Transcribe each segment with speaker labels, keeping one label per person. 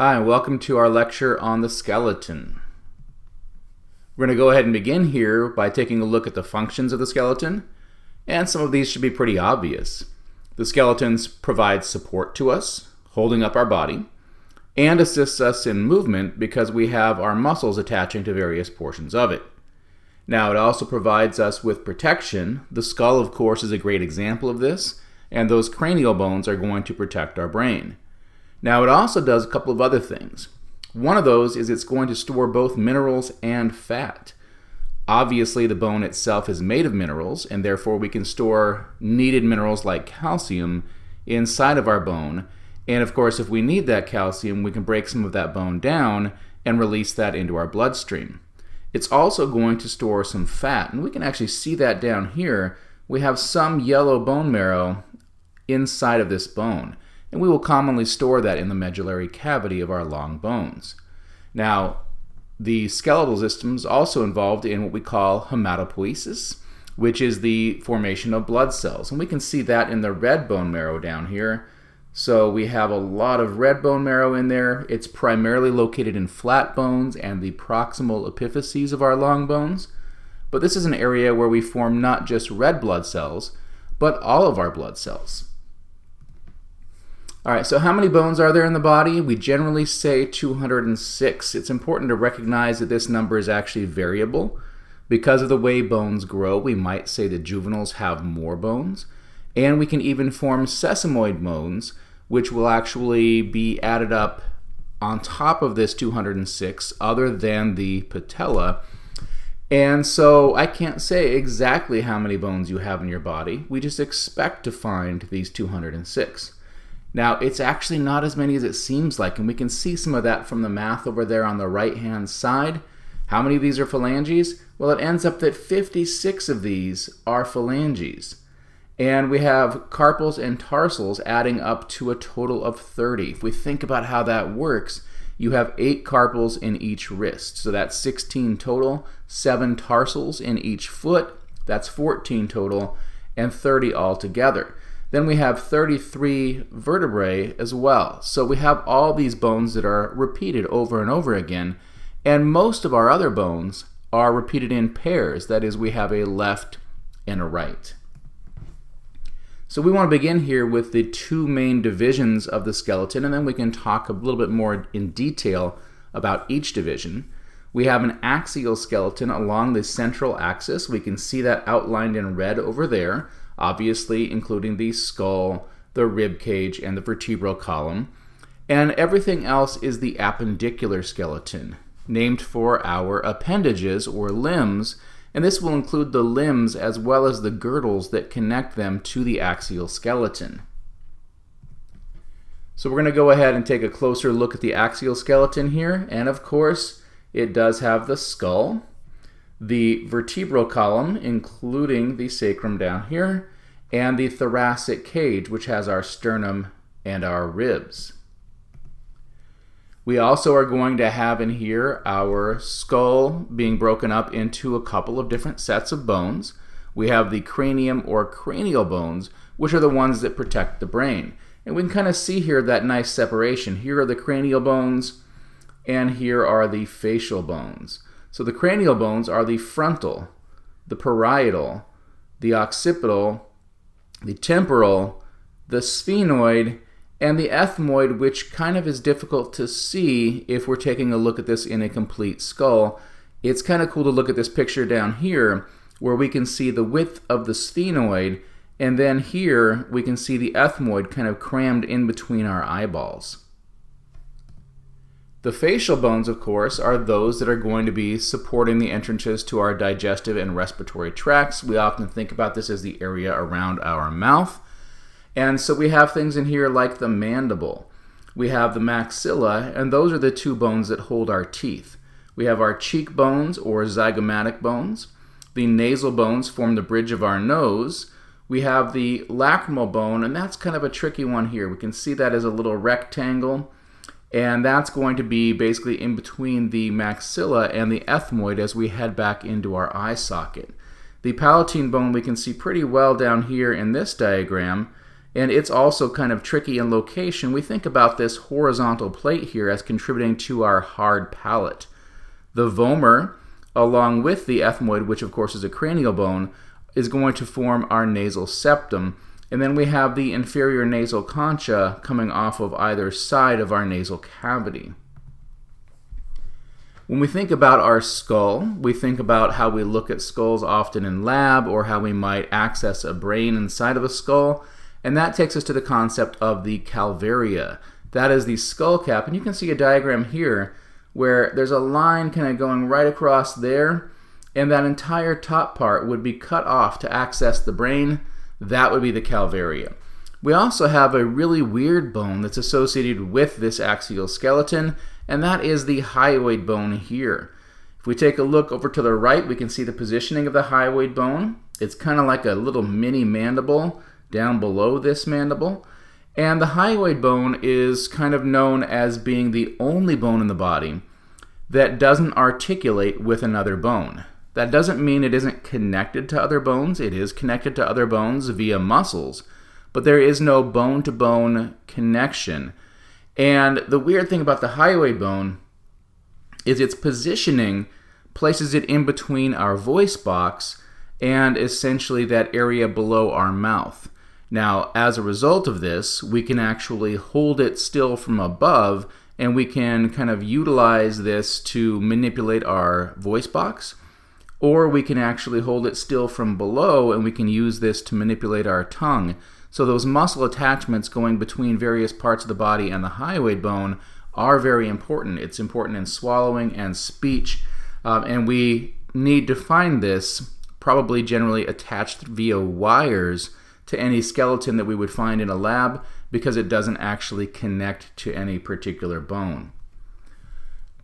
Speaker 1: Hi, and welcome to our lecture on the skeleton. We're going to go ahead and begin here by taking a look at the functions of the skeleton, and some of these should be pretty obvious. The skeletons provide support to us, holding up our body, and assists us in movement because we have our muscles attaching to various portions of it. Now, it also provides us with protection. The skull, of course, is a great example of this, and those cranial bones are going to protect our brain. Now, it also does a couple of other things. One of those is it's going to store both minerals and fat. Obviously, the bone itself is made of minerals, and therefore we can store needed minerals like calcium inside of our bone. And of course, if we need that calcium, we can break some of that bone down and release that into our bloodstream. It's also going to store some fat, and we can actually see that down here. We have some yellow bone marrow inside of this bone, and we will commonly store that in the medullary cavity of our long bones. Now, the skeletal system is also involved in what we call hematopoiesis, which is the formation of blood cells, and we can see that in the red bone marrow down here. So we have a lot of red bone marrow in there. It's primarily located in flat bones and the proximal epiphyses of our long bones. But this is an area where we form not just red blood cells, but all of our blood cells. All right, so how many bones are there in the body? We generally say 206. It's important to recognize that this number is actually variable. Because of the way bones grow, we might say that juveniles have more bones. And we can even form sesamoid bones, which will actually be added up on top of this 206, other than the patella. And so I can't say exactly how many bones you have in your body. We just expect to find these 206. Now, it's actually not as many as it seems like, and we can see some of that from the math over there on the right-hand side. How many of these are phalanges? Well, it ends up that 56 of these are phalanges. And we have carpals and tarsals adding up to a total of 30. If we think about how that works, you have 8 carpals in each wrist. So that's 16 total, 7 tarsals in each foot, that's 14 total, and 30 altogether. Then we have 33 vertebrae as well. So we have all these bones that are repeated over and over again, and most of our other bones are repeated in pairs. That is, we have a left and a right. So we want to begin here with the two main divisions of the skeleton, and then we can talk a little bit more in detail about each division. We have an axial skeleton along the central axis. We can see that outlined in red over there, obviously including the skull, the rib cage, and the vertebral column. And everything else is the appendicular skeleton, named for our appendages or limbs, and this will include the limbs as well as the girdles that connect them to the axial skeleton. So we're going to go ahead and take a closer look at the axial skeleton here, and of course it does have the skull, the vertebral column, including the sacrum down here, and the thoracic cage, which has our sternum and our ribs. We also are going to have in here our skull being broken up into a couple of different sets of bones. We have the cranium or cranial bones, which are the ones that protect the brain. And we can kind of see here that nice separation. Here are the cranial bones, and here are the facial bones. So the cranial bones are the frontal, the parietal, the occipital, the temporal, the sphenoid, and the ethmoid, which kind of is difficult to see if we're taking a look at this in a complete skull. It's kind of cool to look at this picture down here where we can see the width of the sphenoid, and then here we can see the ethmoid kind of crammed in between our eyeballs. The facial bones, of course, are those that are going to be supporting the entrances to our digestive and respiratory tracts. We often think about this as the area around our mouth. And so we have things in here like the mandible. We have the maxilla, and those are the two bones that hold our teeth. We have our cheekbones or zygomatic bones. The nasal bones form the bridge of our nose. We have the lacrimal bone, and that's kind of a tricky one here. We can see that as a little rectangle. And that's going to be basically in between the maxilla and the ethmoid as we head back into our eye socket. The palatine bone we can see pretty well down here in this diagram, and it's also kind of tricky in location. We think about this horizontal plate here as contributing to our hard palate. The vomer, along with the ethmoid, which of course is a cranial bone, is going to form our nasal septum. And then we have the inferior nasal concha coming off of either side of our nasal cavity. When we think about our skull, we think about how we look at skulls often in lab, or how we might access a brain inside of a skull. And that takes us to the concept of the calvaria. That is the skull cap. And you can see a diagram here where there's a line kind of going right across there, and that entire top part would be cut off to access the brain. That would be the calvaria. We also have a really weird bone that's associated with this axial skeleton, and that is the hyoid bone here. If we take a look over to the right, we can see the positioning of the hyoid bone. It's kind of like a little mini mandible down below this mandible. And the hyoid bone is kind of known as being the only bone in the body that doesn't articulate with another bone. That doesn't mean it isn't connected to other bones. It is connected to other bones via muscles, but there is no bone-to-bone connection. And the weird thing about the hyoid bone is its positioning places it in between our voice box and essentially that area below our mouth. Now, as a result of this, we can actually hold it still from above, and we can kind of utilize this to manipulate our voice box. Or we can actually hold it still from below, and we can use this to manipulate our tongue. So those muscle attachments going between various parts of the body and the hyoid bone are very important. It's important in swallowing and speech, and we need to find this probably generally attached via wires to any skeleton that we would find in a lab, because it doesn't actually connect to any particular bone.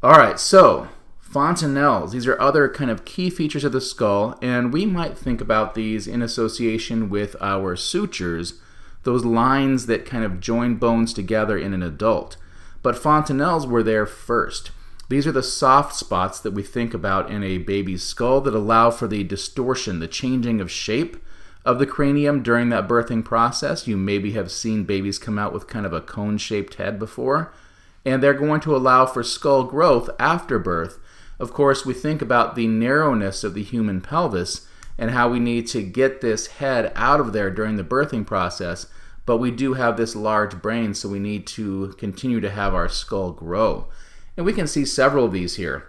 Speaker 1: All right, so fontanelles, these are other kind of key features of the skull, and we might think about these in association with our sutures, those lines that kind of join bones together in an adult. But fontanelles were there first. These are the soft spots that we think about in a baby's skull that allow for the distortion, the changing of shape of the cranium during that birthing process. You maybe have seen babies come out with kind of a cone-shaped head before, and they're going to allow for skull growth after birth. Of course, we think about the narrowness of the human pelvis and how we need to get this head out of there during the birthing process, but we do have this large brain, so we need to continue to have our skull grow. And we can see several of these here.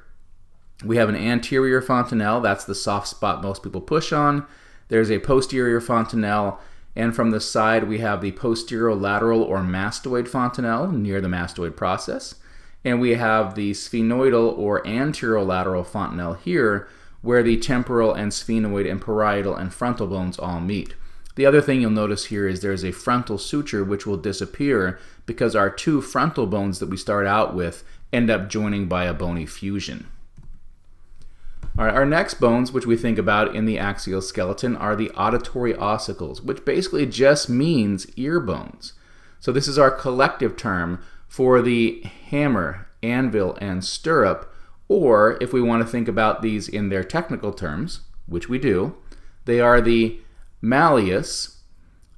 Speaker 1: We have an anterior fontanelle, that's the soft spot most people push on. There's a posterior fontanelle, and from the side we have the posterolateral or mastoid fontanelle near the mastoid process. And we have the sphenoidal or anterolateral fontanelle here, where the temporal and sphenoid and parietal and frontal bones all meet. The other thing you'll notice here is there's a frontal suture which will disappear because our two frontal bones that we start out with end up joining by a bony fusion. All right, our next bones, which we think about in the axial skeleton, are the auditory ossicles, which basically just means ear bones. So this is our collective term for the hammer, anvil, and stirrup, or if we want to think about these in their technical terms, which we do, they are the malleus,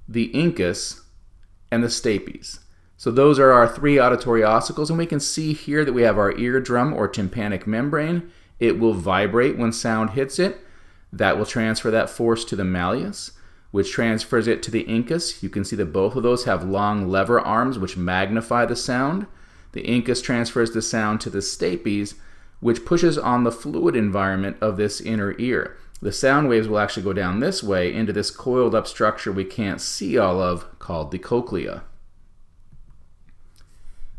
Speaker 1: the incus, and the stapes. So those are our three auditory ossicles, and we can see here that we have our eardrum or tympanic membrane. It will vibrate when sound hits it. That will transfer that force to the malleus, which transfers it to the incus. You can see that both of those have long lever arms which magnify the sound. The incus transfers the sound to the stapes, which pushes on the fluid environment of this inner ear. The sound waves will actually go down this way into this coiled up structure we can't see all of called the cochlea.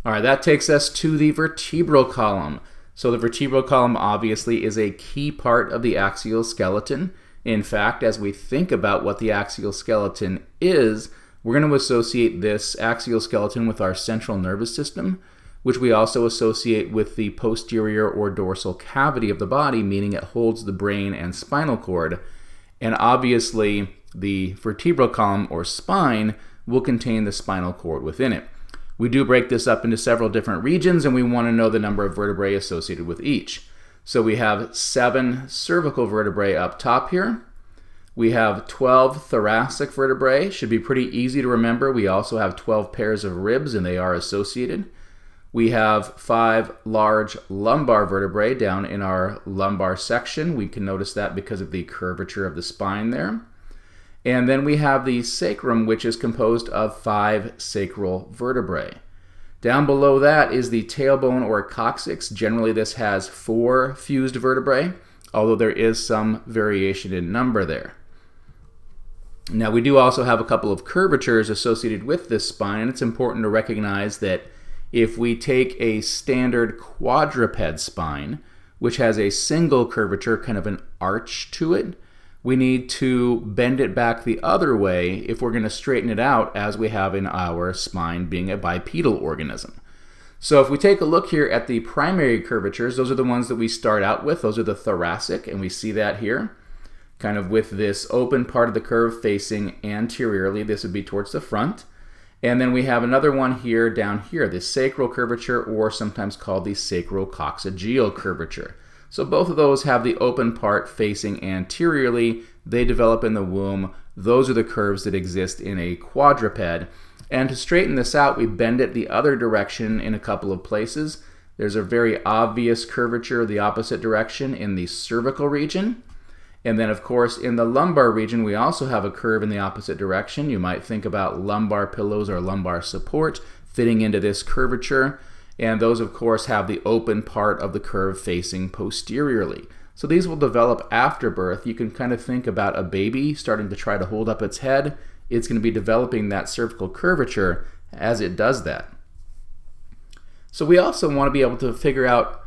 Speaker 1: All right, that takes us to the vertebral column. So the vertebral column obviously is a key part of the axial skeleton. In fact, as we think about what the axial skeleton is, we're going to associate this axial skeleton with our central nervous system, which we also associate with the posterior or dorsal cavity of the body, meaning it holds the brain and spinal cord. And obviously, the vertebral column or spine will contain the spinal cord within it. We do break this up into several different regions, and we want to know the number of vertebrae associated with each. So we have 7 cervical vertebrae up top here. We have 12 thoracic vertebrae. Should be pretty easy to remember. We also have 12 pairs of ribs, and they are associated. We have 5 large lumbar vertebrae down in our lumbar section. We can notice that because of the curvature of the spine there. And then we have the sacrum, which is composed of 5 sacral vertebrae. Down below that is the tailbone or coccyx. Generally, this has 4 fused vertebrae, although there is some variation in number there. Now, we do also have a couple of curvatures associated with this spine, and it's important to recognize that if we take a standard quadruped spine, which has a single curvature, kind of an arch to it, we need to bend it back the other way if we're going to straighten it out, as we have in our spine being a bipedal organism. So if we take a look here at the primary curvatures, those are the ones that we start out with. Those are the thoracic, and we see that here, kind of with this open part of the curve facing anteriorly. This would be towards the front. And then we have another one here down here, the sacral curvature, or sometimes called the sacrococcygeal curvature. So both of those have the open part facing anteriorly. They develop in the womb. Those are the curves that exist in a quadruped. And to straighten this out, we bend it the other direction in a couple of places. There's a very obvious curvature the opposite direction in the cervical region. And then, of course, in the lumbar region, we also have a curve in the opposite direction. You might think about lumbar pillows or lumbar support fitting into this curvature. And those, of course, have the open part of the curve facing posteriorly. So these will develop after birth. You can kind of think about a baby starting to try to hold up its head. It's going to be developing that cervical curvature as it does that. So we also want to be able to figure out,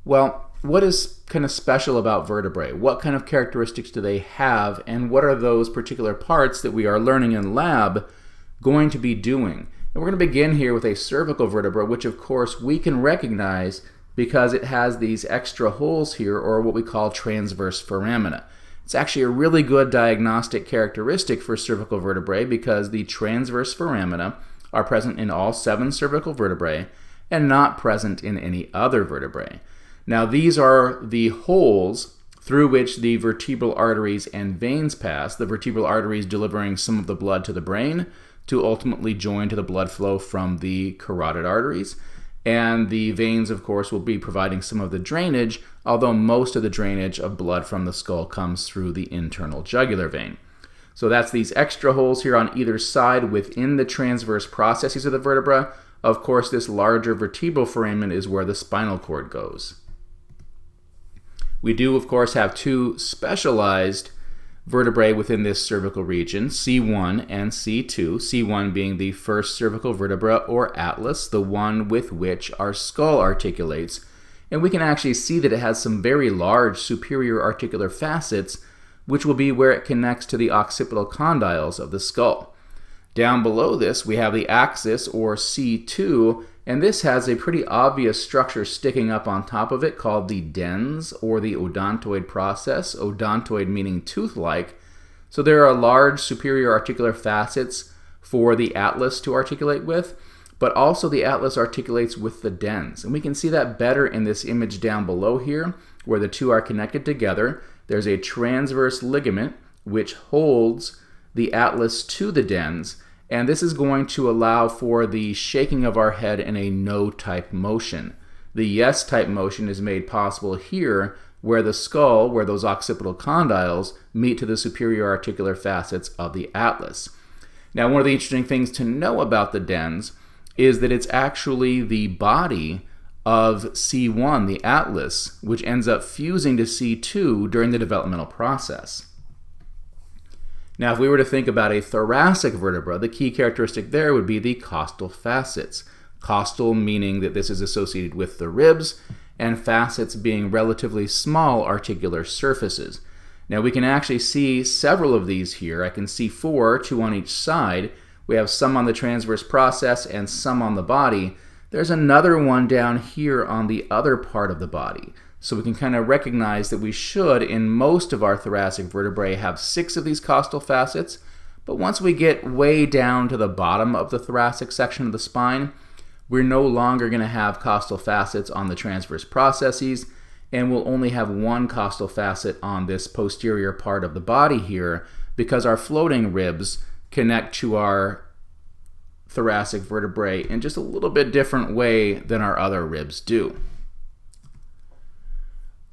Speaker 1: well, what is kind of special about vertebrae? What kind of characteristics do they have, and what are those particular parts that we are learning in lab going to be doing? And we're going to begin here with a cervical vertebra, which of course we can recognize because it has these extra holes here, or what we call transverse foramina. It's actually a really good diagnostic characteristic for cervical vertebrae because the transverse foramina are present in all 7 cervical vertebrae and not present in any other vertebrae. Now, these are the holes through which the vertebral arteries and veins pass, the vertebral arteries delivering some of the blood to the brain to ultimately join to the blood flow from the carotid arteries. And the veins, of course, will be providing some of the drainage, although most of the drainage of blood from the skull comes through the internal jugular vein. So that's these extra holes here on either side within the transverse processes of the vertebra. Of course, this larger vertebral foramen is where the spinal cord goes. We do, of course, have 2 specialized vertebrae within this cervical region, C1 and C2, C1 being the first cervical vertebra or atlas, the one with which our skull articulates. And we can actually see that it has some very large superior articular facets, which will be where it connects to the occipital condyles of the skull. Down below this, we have the axis, or C2, and this has a pretty obvious structure sticking up on top of it called the dens, or the odontoid process, odontoid meaning tooth-like. So there are large superior articular facets for the atlas to articulate with, but also the atlas articulates with the dens. And we can see that better in this image down below here, where the two are connected together. There's a transverse ligament which holds the atlas to the dens, and this is going to allow for the shaking of our head in a no-type motion. The yes-type motion is made possible here, where the skull, where those occipital condyles meet to the superior articular facets of the atlas. Now, one of the interesting things to know about the dens is that it's actually the body of C1, the atlas, which ends up fusing to C2 during the developmental process. Now, if we were to think about a thoracic vertebra, the key characteristic there would be the costal facets. Costal meaning that this is associated with the ribs, and facets being relatively small articular surfaces. Now, we can actually see several of these here. I can see 4, 2 on each side. We have some on the transverse process and some on the body. There's another one down here on the other part of the body. So we can kind of recognize that we should, in most of our thoracic vertebrae, have 6 of these costal facets. But once we get way down to the bottom of the thoracic section of the spine, we're no longer going to have costal facets on the transverse processes, and we'll only have one costal facet on this posterior part of the body here because our floating ribs connect to our thoracic vertebrae in just a little bit different way than our other ribs do.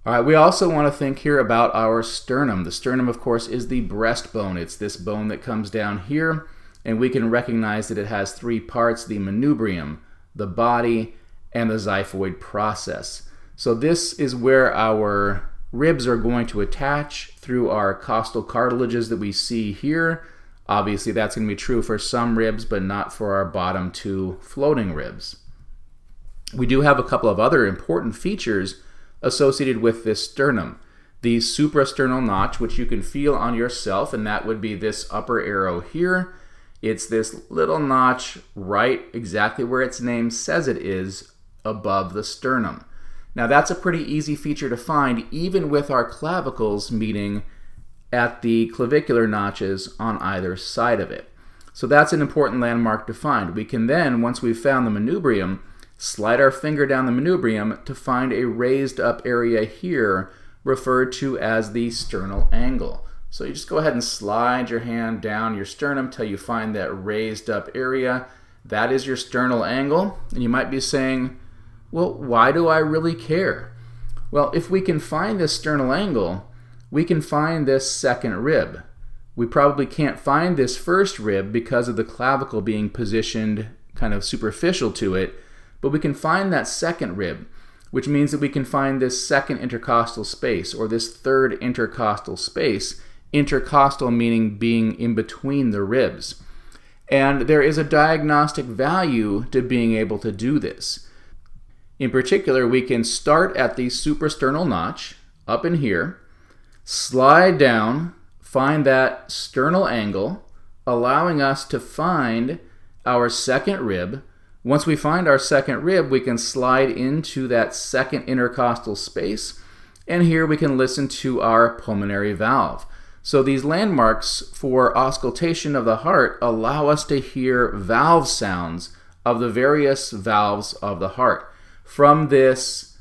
Speaker 1: All right, we also want to think here about our sternum. The sternum, of course, is the breastbone. It's this bone that comes down here, and we can recognize that it has three parts: the manubrium, the body, and the xiphoid process. So this is where our ribs are going to attach through our costal cartilages that we see here. Obviously, that's going to be true for some ribs, but not for our bottom two floating ribs. We do have a couple of other important features associated with this sternum. The suprasternal notch, which you can feel on yourself, and that would be this upper arrow here. It's this little notch right exactly where its name says it is, above the sternum. Now that's a pretty easy feature to find even with our clavicles meeting at the clavicular notches on either side of it. So that's an important landmark to find. We can then, once we've found the manubrium, slide our finger down the manubrium to find a raised up area here referred to as the sternal angle. So you just go ahead and slide your hand down your sternum till you find that raised up area. That is your sternal angle. And you might be saying, well, why do I really care? Well, if we can find this sternal angle, we can find this second rib. We probably can't find this first rib because of the clavicle being positioned kind of superficial to it, but we can find that second rib, which means that we can find this second intercostal space, or this third intercostal space, intercostal meaning being in between the ribs. And there is a diagnostic value to being able to do this. In particular, we can start at the suprasternal notch, up in here, slide down, find that sternal angle, allowing us to find our second rib. Once we find our second rib, we can slide into that second intercostal space, and here we can listen to our pulmonary valve. So these landmarks for auscultation of the heart allow us to hear valve sounds of the various valves of the heart. From this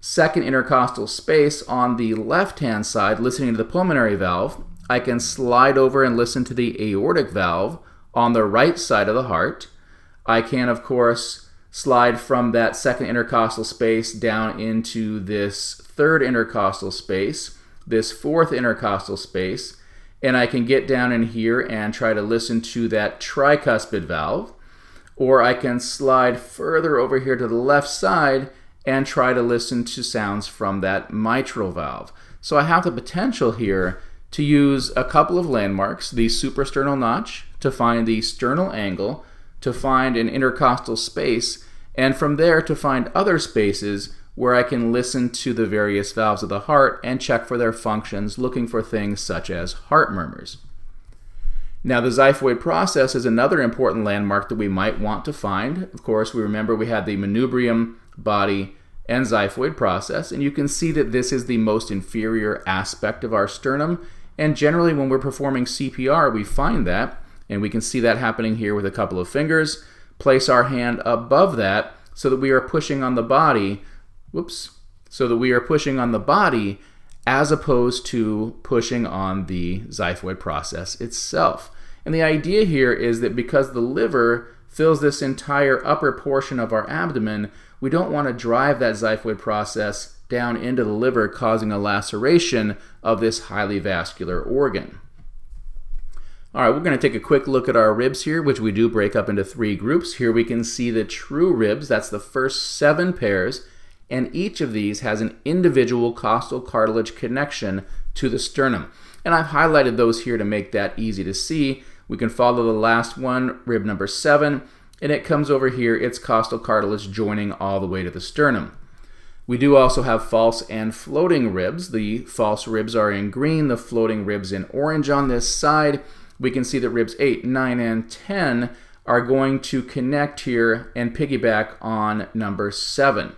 Speaker 1: second intercostal space on the left-hand side, listening to the pulmonary valve, I can slide over and listen to the aortic valve on the right side of the heart. I can, of course, slide from that second intercostal space down into this third intercostal space, this fourth intercostal space, and I can get down in here and try to listen to that tricuspid valve, or I can slide further over here to the left side and try to listen to sounds from that mitral valve. So I have the potential here to use a couple of landmarks, the suprasternal notch to find the sternal angle, to find an intercostal space, and from there to find other spaces where I can listen to the various valves of the heart and check for their functions, looking for things such as heart murmurs. Now, the xiphoid process is another important landmark that we might want to find. Of course, we remember we had the manubrium, body, and xiphoid process, and you can see that this is the most inferior aspect of our sternum, and generally when we're performing CPR, we find that, and we can see that happening here with a couple of fingers. Place our hand above that so that we are pushing on the body, as opposed to pushing on the xiphoid process itself. And the idea here is that because the liver fills this entire upper portion of our abdomen, we don't want to drive that xiphoid process down into the liver, causing a laceration of this highly vascular organ. All right, we're going to take a quick look at our ribs here, which we do break up into three groups. Here we can see the true ribs. That's the first 7 pairs, and each of these has an individual costal cartilage connection to the sternum. And I've highlighted those here to make that easy to see. We can follow the last one, rib number 7, and it comes over here, its costal cartilage joining all the way to the sternum. We do also have false and floating ribs. The false ribs are in green, the floating ribs in orange on this side. We can see that ribs 8, 9, and 10 are going to connect here and piggyback on number 7.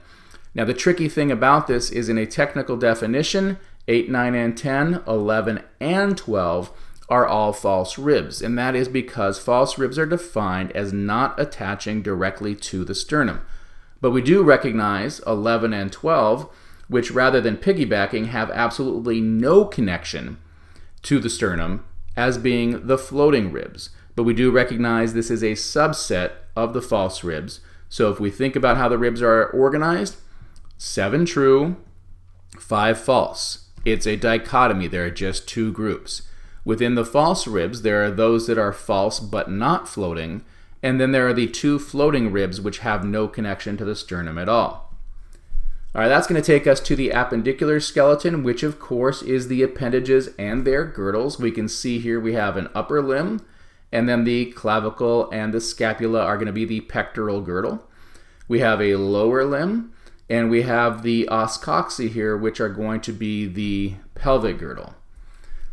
Speaker 1: Now the tricky thing about this is, in a technical definition, 8, 9, and 10, 11, and 12 are all false ribs, and that is because false ribs are defined as not attaching directly to the sternum. But we do recognize 11 and 12 which rather than piggybacking have absolutely no connection to the sternum, as being the floating ribs. But we do recognize this is a subset of the false ribs. So if we think about how the ribs are organized, 7 true, 5 false. It's a dichotomy. There are just 2 groups. Within the false ribs, there are those that are false but not floating, and then there are the 2 floating ribs which have no connection to the sternum at all. All right, that's going to take us to the appendicular skeleton, which of course is the appendages and their girdles. We can see here we have an upper limb, and then the clavicle and the scapula are going to be the pectoral girdle. We have a lower limb, and we have the os coxae here, which are going to be the pelvic girdle.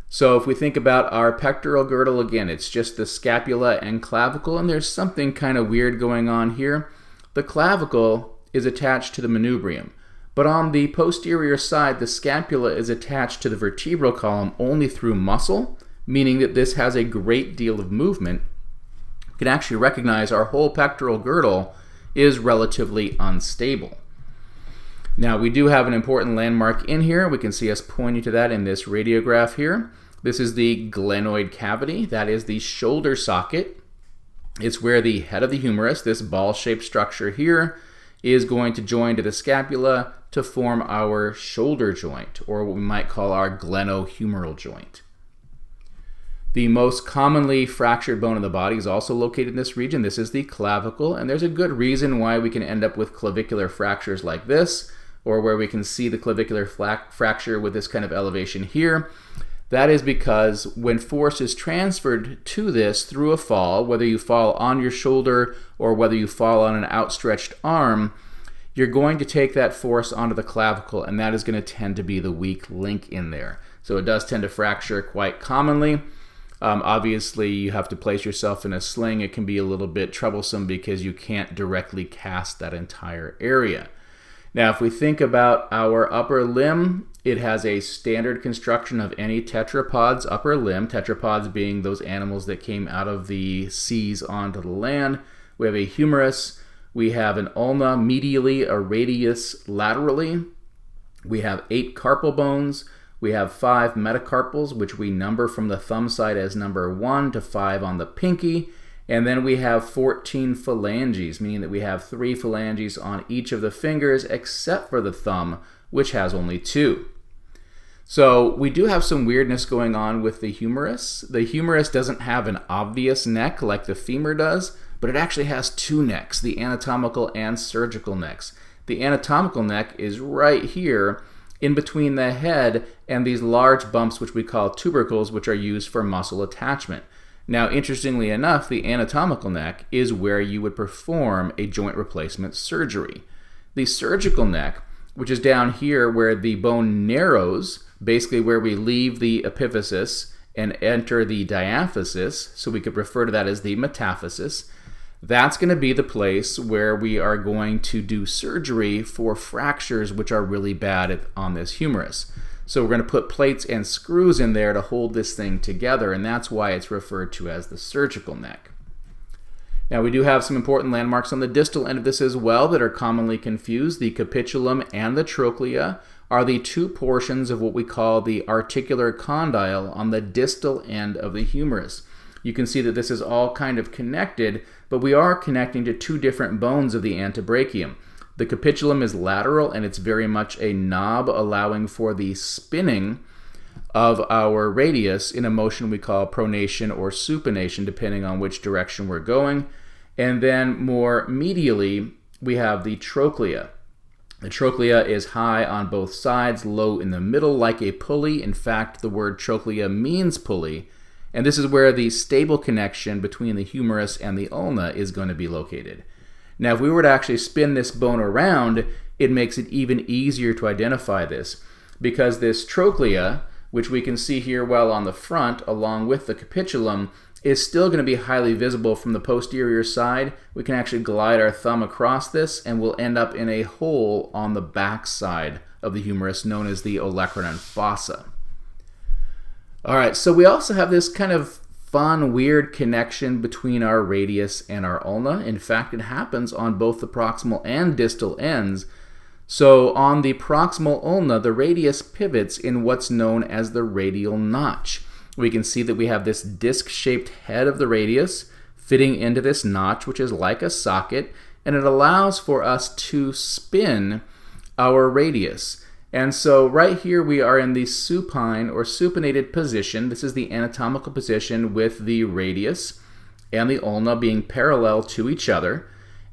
Speaker 1: So if we think about our pectoral girdle, again, it's just the scapula and clavicle, and there's something kind of weird going on here. The clavicle is attached to the manubrium, but on the posterior side, the scapula is attached to the vertebral column only through muscle, meaning that this has a great deal of movement. You can actually recognize our whole pectoral girdle is relatively unstable. Now, we do have an important landmark in here. We can see us pointing to that in this radiograph here. This is the glenoid cavity. That is the shoulder socket. It's where the head of the humerus, this ball-shaped structure here, is going to join to the scapula to form our shoulder joint, or what we might call our glenohumeral joint. The most commonly fractured bone in the body is also located in this region. This is the clavicle, and there's a good reason why we can end up with clavicular fractures like this, or where we can see the clavicular fracture with this kind of elevation here. That is because when force is transferred to this through a fall, whether you fall on your shoulder or whether you fall on an outstretched arm, you're going to take that force onto the clavicle, and that is going to tend to be the weak link in there. So it does tend to fracture quite commonly. Obviously, you have to place yourself in a sling. It can be a little bit troublesome because you can't directly cast that entire area. Now, if we think about our upper limb, it has a standard construction of any tetrapod's upper limb, tetrapods being those animals that came out of the seas onto the land. We have a humerus, we have an ulna medially, a radius laterally. We have 8 carpal bones. We have 5 metacarpals, which we number from the thumb side as number 1 to 5 on the pinky. And then we have 14 phalanges, meaning that we have 3 phalanges on each of the fingers except for the thumb, which has only 2. So we do have some weirdness going on with the humerus. The humerus doesn't have an obvious neck like the femur does, but it actually has 2 necks, the anatomical and surgical necks. The anatomical neck is right here in between the head and these large bumps, which we call tubercles, which are used for muscle attachment. Now, interestingly enough, the anatomical neck is where you would perform a joint replacement surgery. The surgical neck, which is down here where the bone narrows, basically where we leave the epiphysis and enter the diaphysis, so we could refer to that as the metaphysis, that's going to be the place where we are going to do surgery for fractures which are really bad on this humerus. So we're going to put plates and screws in there to hold this thing together, and that's why it's referred to as the surgical neck. Now, we do have some important landmarks on the distal end of this as well that are commonly confused. The capitulum and the trochlea are the 2 portions of what we call the articular condyle on the distal end of the humerus. You can see that this is all kind of connected, but we are connecting to 2 different bones of the antebrachium. The capitulum is lateral, and it's very much a knob allowing for the spinning of our radius in a motion we call pronation or supination, depending on which direction we're going. And then more medially, we have the trochlea. The trochlea is high on both sides, low in the middle, like a pulley. In fact, the word trochlea means pulley. And this is where the stable connection between the humerus and the ulna is going to be located. Now, if we were to actually spin this bone around, it makes it even easier to identify this, because this trochlea, which we can see here well on the front along with the capitulum, is still going to be highly visible from the posterior side. We can actually glide our thumb across this, and we'll end up in a hole on the back side of the humerus known as the olecranon fossa. All right, so we also have this kind of fun, weird connection between our radius and our ulna. In fact, it happens on both the proximal and distal ends. So on the proximal ulna, the radius pivots in what's known as the radial notch. We can see that we have this disc-shaped head of the radius fitting into this notch, which is like a socket, and it allows for us to spin our radius. And so right here we are in the supine or supinated position. This is the anatomical position with the radius and the ulna being parallel to each other.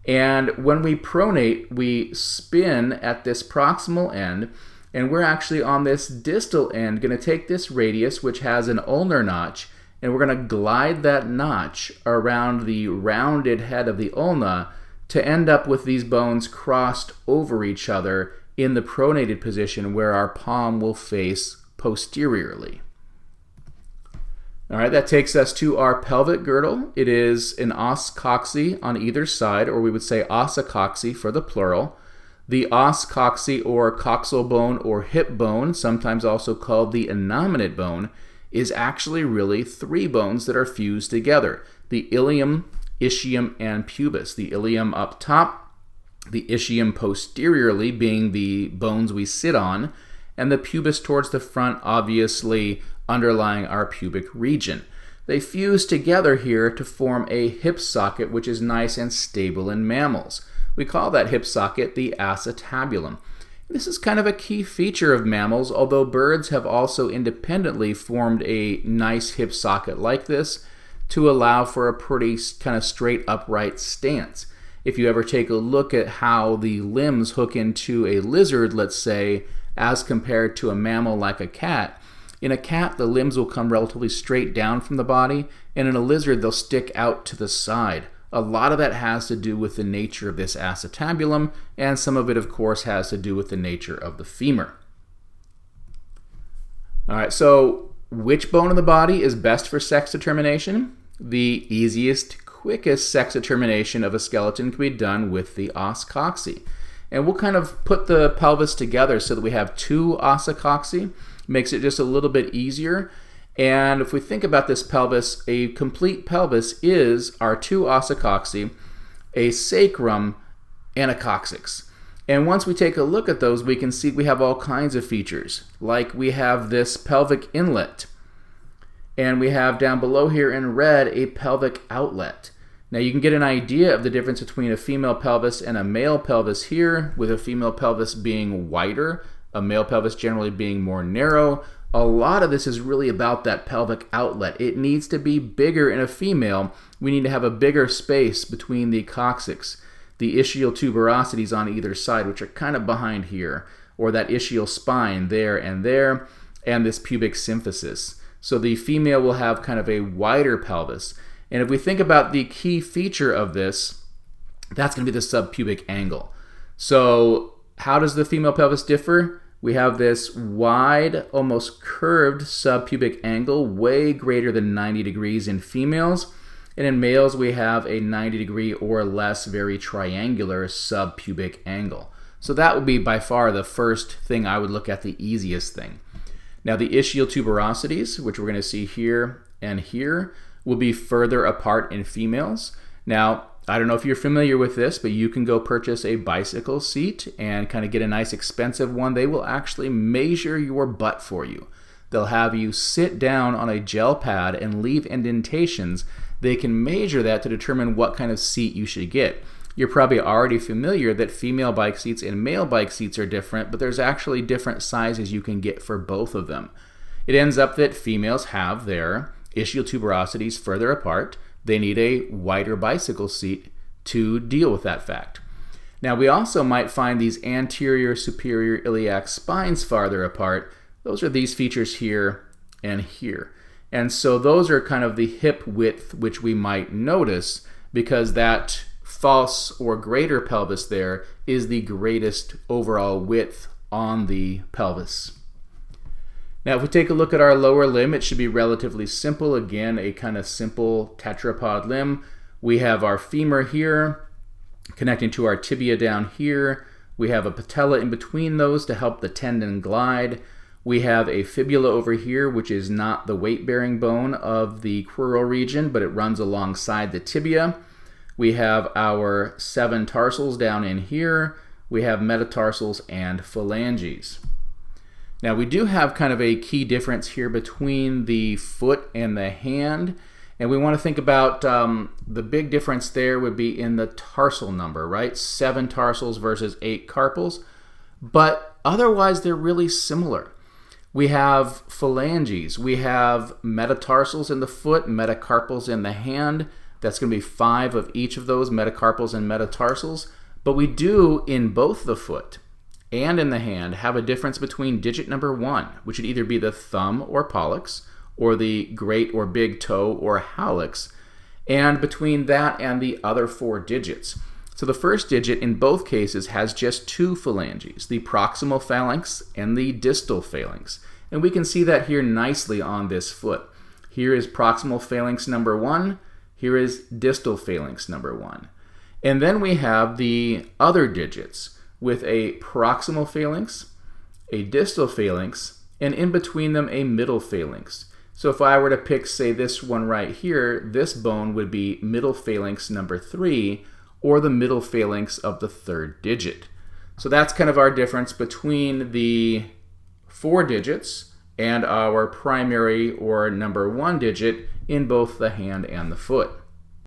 Speaker 1: And when we pronate, we spin at this proximal end, and we're actually on this distal end going to take this radius, which has an ulnar notch, and we're going to glide that notch around the rounded head of the ulna to end up with these bones crossed over each other in the pronated position where our palm will face posteriorly. All right, that takes us to our pelvic girdle. It is an os coxae on either side, or we would say ossa coxae for the plural. The os coxae or coxal bone or hip bone, sometimes also called the innominate bone, is actually really three bones that are fused together: the ilium, ischium, and pubis. The ilium up top, the ischium posteriorly being the bones we sit on, and the pubis towards the front, obviously underlying our pubic region. They fuse together here to form a hip socket, which is nice and stable in mammals. We call that hip socket the acetabulum. This is kind of a key feature of mammals, although birds have also independently formed a nice hip socket like this to allow for a pretty kind of straight upright stance. If you ever take a look at how the limbs hook into a lizard, let's say, as compared to a mammal like a cat, in a cat, the limbs will come relatively straight down from the body, and in a lizard, they'll stick out to the side. A lot of that has to do with the nature of this acetabulum, and some of it, of course, has to do with the nature of the femur. All right, so which bone in the body is best for sex determination? The easiest, quickest sex determination of a skeleton can be done with the os coxae. And we'll kind of put the pelvis together so that we have two ossa coxae. Makes it just a little bit easier. And if we think about this pelvis, a complete pelvis is our two ossa coxae, a sacrum, and a coccyx. And once we take a look at those, we can see we have all kinds of features. Like we have this pelvic inlet, and we have down below here in red a pelvic outlet. Now you can get an idea of the difference between a female pelvis and a male pelvis here, with a female pelvis being wider, a male pelvis generally being more narrow. A lot of this is really about that pelvic outlet. It needs to be bigger in a female. We need to have a bigger space between the coccyx, the ischial tuberosities on either side, which are kind of behind here, or that ischial spine there, and this pubic symphysis. So the female will have kind of a wider pelvis. And if we think about the key feature of this, that's going to be the subpubic angle. So how does the female pelvis differ? We have this wide, almost curved subpubic angle, way greater than 90 degrees in females. And in males, we have a 90 degree or less, very triangular subpubic angle. So that would be by far the first thing I would look at, the easiest thing. Now the ischial tuberosities, which we're going to see here and here, will be further apart in females. Now, I don't know if you're familiar with this, but you can go purchase a bicycle seat and kind of get a nice expensive one. They will actually measure your butt for you. They'll have you sit down on a gel pad and leave indentations. They can measure that to determine what kind of seat you should get. You're probably already familiar that female bike seats and male bike seats are different, but there's actually different sizes you can get for both of them. It ends up that females have their ischial tuberosities further apart. They need a wider bicycle seat to deal with that fact. Now we also might find these anterior superior iliac spines farther apart. Those are these features here and here. And so those are kind of the hip width which we might notice, because that false or greater pelvis there is the greatest overall width on the pelvis. Now if we take a look at our lower limb, it should be relatively simple. Again, a kind of simple tetrapod limb. We have our femur here connecting to our tibia down here. We have a patella in between those to help the tendon glide. We have a fibula over here, which is not the weight-bearing bone of the crural region, but it runs alongside the tibia. We have our 7 tarsals down in here. we have metatarsals and phalanges. Now we do have kind of a key difference here between the foot and the hand, and we want to think about the big difference there would be in the tarsal number, right? 7 tarsals versus 8 carpals, but otherwise they're really similar. We have phalanges, we have metatarsals in the foot, metacarpals in the hand. That's going to be 5 of each of those, metacarpals and metatarsals. But we do, in both the foot and in the hand, have a difference between digit number 1, which would either be the thumb or pollex, or the great or big toe or hallux, and between that and the other 4 digits. So the first digit in both cases has just 2 phalanges, the proximal phalanx and the distal phalanx. And we can see that here nicely on this foot. Here is proximal phalanx number 1, here is distal phalanx number 1. And then we have the other digits with a proximal phalanx, a distal phalanx, and in between them a middle phalanx. So if I were to pick, say, this one right here, this bone would be middle phalanx number 3, or the middle phalanx of the 3rd digit. So that's kind of our difference between the 4 digits and our primary or number 1 digit in both the hand and the foot.